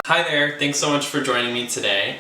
Hi there, thanks so much for joining me today.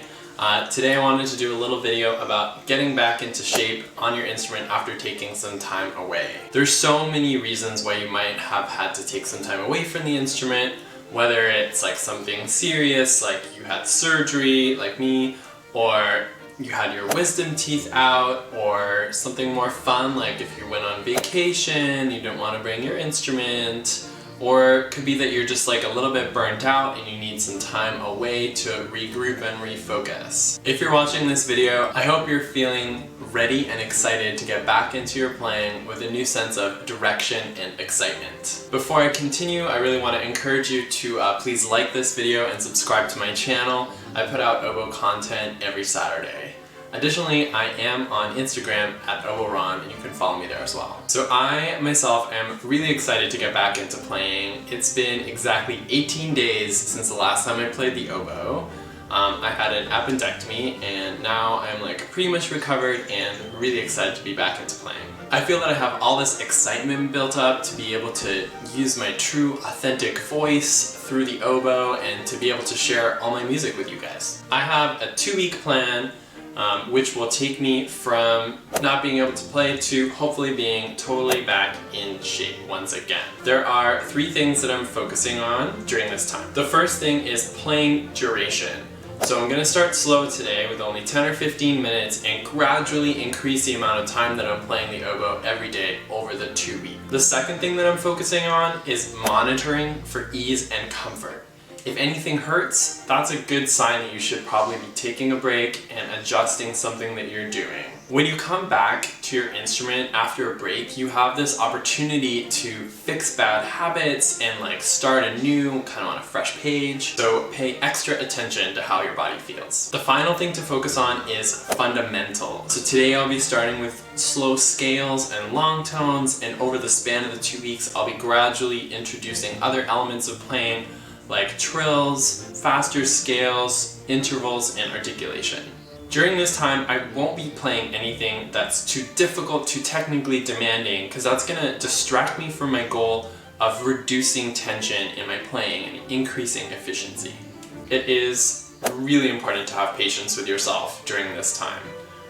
Today I wanted to do a little video about getting back into shape on your instrument after taking some time away. There's so many reasons why you might have had to take some time away from the instrument, whether it's like something serious, like you had surgery, like me, or you had your wisdom teeth out, or something more fun, like if you went on vacation, you didn't want to bring your instrument, or it could be that you're just like a little bit burnt out and you need some time away to regroup and refocus. If you're watching this video, I hope you're feeling ready and excited to get back into your playing with a new sense of direction and excitement. Before I continue, I really want to encourage you to please like this video and subscribe to my channel. I put out oboe content every Saturday. Additionally, I am on Instagram at Oboe, and you can follow me there as well. So I myself am really excited to get back into playing. It's been exactly 18 days since the last time I played the oboe. I had an appendectomy and now I'm like pretty much recovered and really excited to be back into playing. I feel that I have all this excitement built up to be able to use my true authentic voice through the oboe and to be able to share all my music with you guys. I have a 2-week plan which will take me from not being able to play to hopefully being totally back in shape once again. There are 3 things that I'm focusing on during this time. The first thing is playing duration. So I'm going to start slow today with only 10 or 15 minutes and gradually increase the amount of time that I'm playing the oboe every day over the 2 weeks. The second thing that I'm focusing on is monitoring for ease and comfort. If anything hurts, that's a good sign that you should probably be taking a break and adjusting something that you're doing. When you come back to your instrument after a break, you have this opportunity to fix bad habits and like start anew, kind of on a fresh page. So pay extra attention to how your body feels. The final thing to focus on is fundamentals. So today I'll be starting with slow scales and long tones, and over the span of the 2 weeks, I'll be gradually introducing other elements of playing like trills, faster scales, intervals, and articulation. During this time, I won't be playing anything that's too difficult, too technically demanding, because that's gonna distract me from my goal of reducing tension in my playing and increasing efficiency. It is really important to have patience with yourself during this time.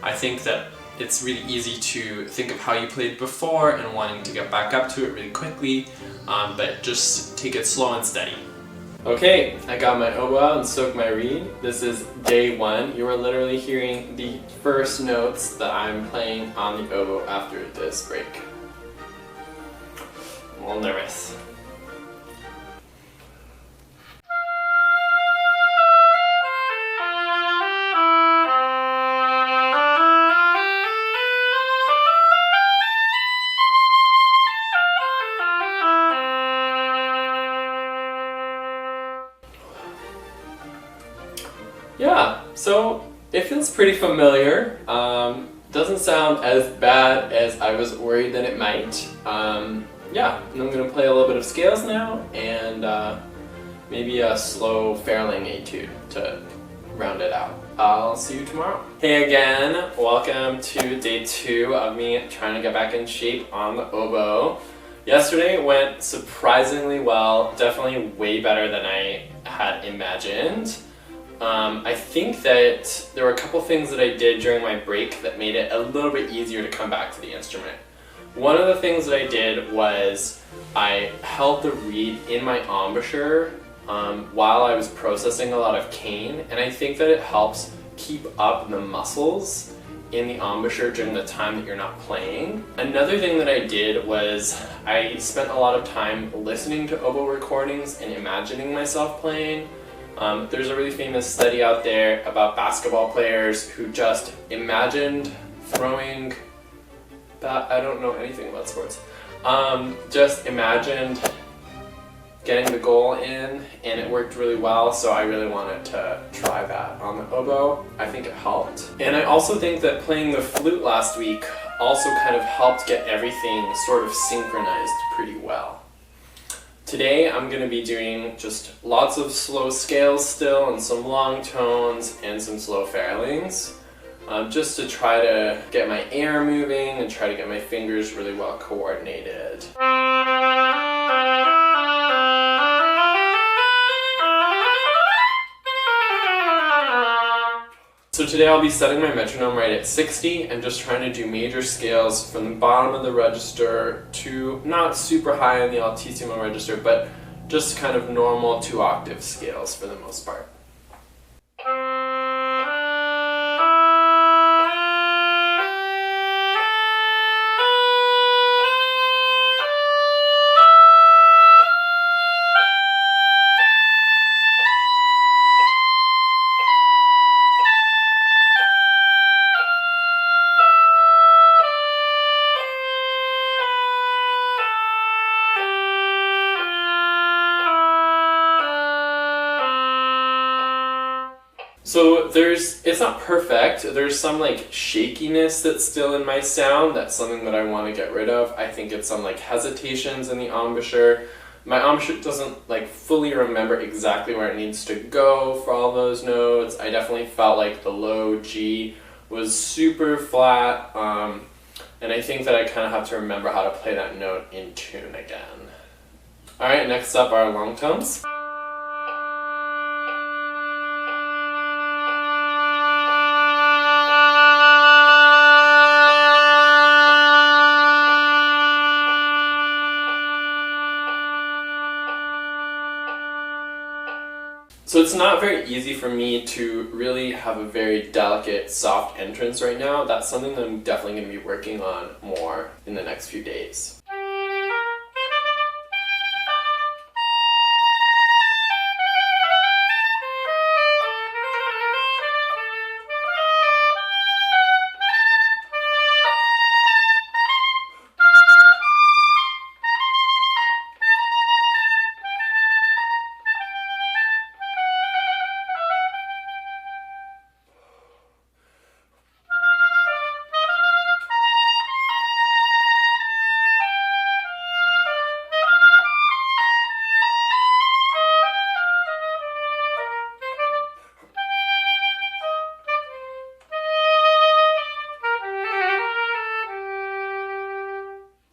I think that it's really easy to think of how you played before and wanting to get back up to it really quickly, but just take it slow and steady. Okay, I got my oboe out and soaked my reed. This is day 1. You are literally hearing the first notes that I'm playing on the oboe after this break. I'm a little nervous. Yeah, so it feels pretty familiar. Doesn't sound as bad as I was worried that it might. Yeah, and I'm gonna play a little bit of scales now and maybe a slow Fairling etude to round it out. I'll see you tomorrow. Hey again, welcome to day 2 of me trying to get back in shape on the oboe. Yesterday went surprisingly well, definitely way better than I had imagined. I think that there were a couple things that I did during my break that made it a little bit easier to come back to the instrument. One of the things that I did was I held the reed in my embouchure while I was processing a lot of cane, and I think that it helps keep up the muscles in the embouchure during the time that you're not playing. Another thing that I did was I spent a lot of time listening to oboe recordings and imagining myself playing. There's a really famous study out there about basketball players who just imagined throwing I don't know anything about sports. Just imagined getting the goal in, and it worked really well, so I really wanted to try that on the oboe. I think it helped. And I also think that playing the flute last week also kind of helped get everything sort of synchronized pretty well. Today I'm going to be doing just lots of slow scales still, and some long tones and some slow Fairlings, just to try to get my air moving and try to get my fingers really well coordinated. today I'll be setting my metronome right at 60 and just trying to do major scales from the bottom of the register to not super high in the altissimo register, but just kind of normal 2-octave scales for the most part. So it's not perfect. There's some like shakiness that's still in my sound. That's something that I want to get rid of. I think it's some like hesitations in the embouchure. My embouchure doesn't like fully remember exactly where it needs to go for all those notes. I definitely felt like the low G was super flat. And I think that I kind of have to remember how to play that note in tune again. Alright, next up are long tones. So it's not very easy for me to really have a very delicate, soft entrance right now. That's something that I'm definitely going to be working on more in the next few days.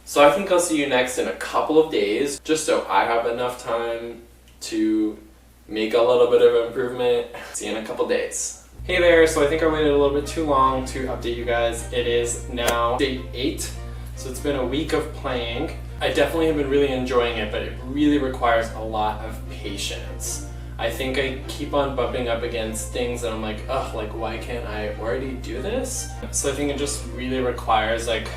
So I think I'll see you next in a couple of days, just so I have enough time to make a little bit of improvement. See you in a couple days. Hey there, so I think I waited a little bit too long to update you guys. It is now day 8, so it's been a week of playing. I definitely have been really enjoying it, but it really requires a lot of patience. I think I keep on bumping up against things and I'm like, ugh, like why can't I already do this? So I think it just really requires like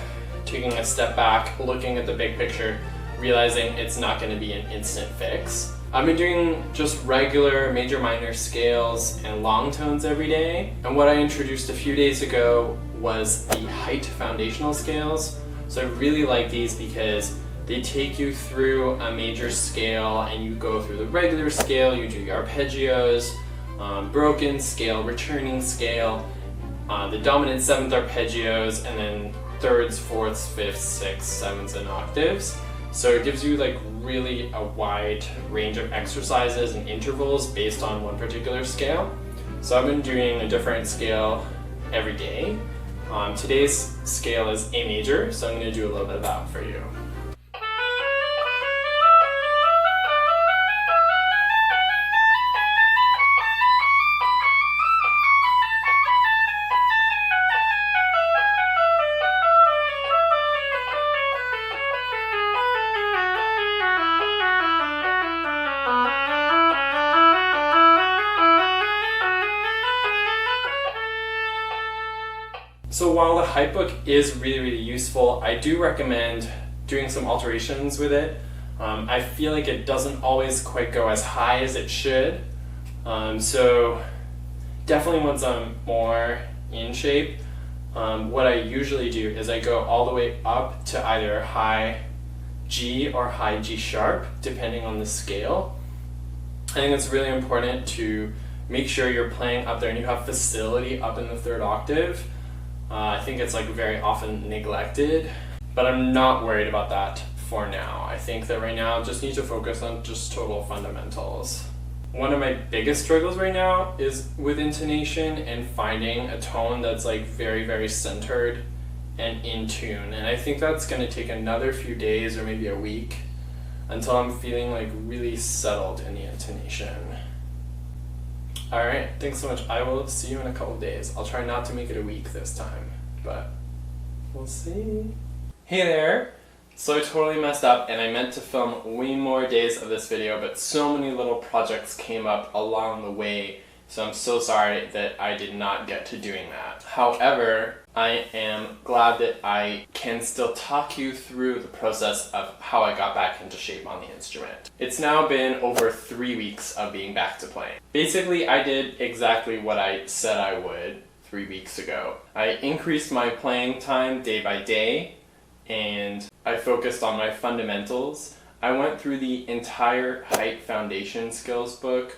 taking a step back, looking at the big picture, realizing it's not going to be an instant fix. I've been doing just regular major minor scales and long tones every day, and what I introduced a few days ago was the height foundational scales. So I really like these because they take you through a major scale and you go through the regular scale, you do your arpeggios, broken scale, returning scale, the dominant 7th arpeggios, and then 3rds, 4ths, 5ths, 6ths, 7ths, and octaves. So it gives you like really a wide range of exercises and intervals based on one particular scale. So I've been doing a different scale every day. Today's scale is A major, so I'm going to do a little bit of that for you. So while the height book is really useful, I do recommend doing some alterations with it. I feel like it doesn't always quite go as high as it should. So definitely once I'm more in shape, what I usually do is I go all the way up to either high G or high G sharp, depending on the scale. I think it's really important to make sure you're playing up there and you have facility up in the 3rd octave. I think it's like very often neglected, but I'm not worried about that for now. I think that right now I just need to focus on just total fundamentals. One of my biggest struggles right now is with intonation and finding a tone that's like very centered and in tune. And I think that's going to take another few days or maybe a week until I'm feeling like really settled in the intonation. Alright, thanks so much. I will see you in a couple days. I'll try not to make it a week this time, but we'll see. Hey there! So I totally messed up and I meant to film way more days of this video, but so many little projects came up along the way, so I'm so sorry that I did not get to doing that. However, I am glad that I can still talk you through the process of how I got back into shape on the instrument. It's now been over 3 weeks of being back to playing. Basically, I did exactly what I said I would 3 weeks ago. I increased my playing time day by day, and I focused on my fundamentals. I went through the entire height foundation skills book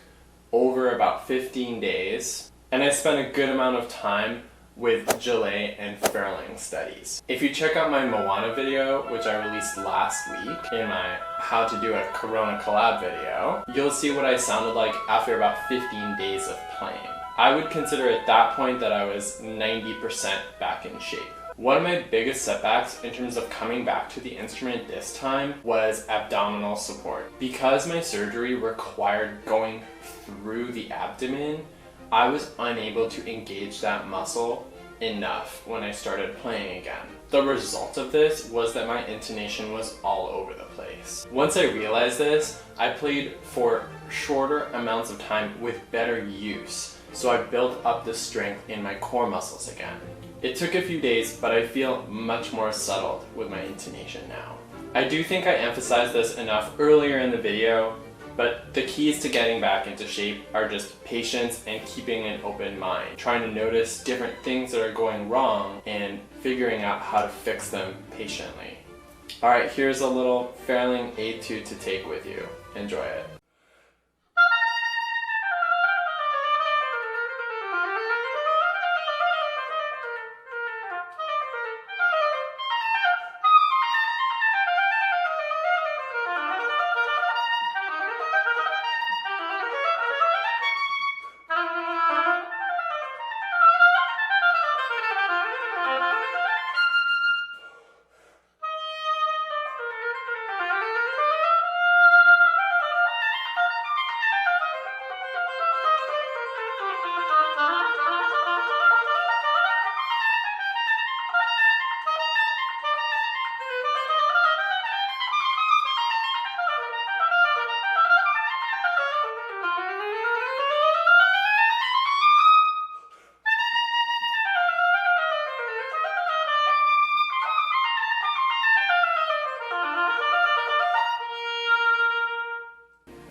over about 15 days, and I spent a good amount of time with Gillet and Fairling studies. If you check out my Moana video, which I released last week in my how to do a Corona collab video, you'll see what I sounded like after about 15 days of playing. I would consider at that point that I was 90% back in shape. One of my biggest setbacks in terms of coming back to the instrument this time was abdominal support. Because my surgery required going through the abdomen, I was unable to engage that muscle enough when I started playing again. The result of this was that my intonation was all over the place. Once I realized this, I played for shorter amounts of time with better use, so I built up the strength in my core muscles again. It took a few days, but I feel much more settled with my intonation now. I do think I emphasized this enough earlier in the video, but the keys to getting back into shape are just patience and keeping an open mind, trying to notice different things that are going wrong and figuring out how to fix them patiently. Alright, here's a little Fairling etude to take with you. Enjoy it.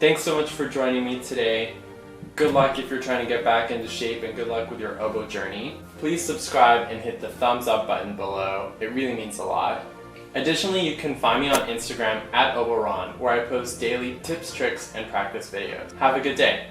Thanks so much for joining me today. Good luck if you're trying to get back into shape, and good luck with your oboe journey. Please subscribe and hit the thumbs up button below. It really means a lot. Additionally, you can find me on Instagram @Oboe, where I post daily tips, tricks, and practice videos. Have a good day.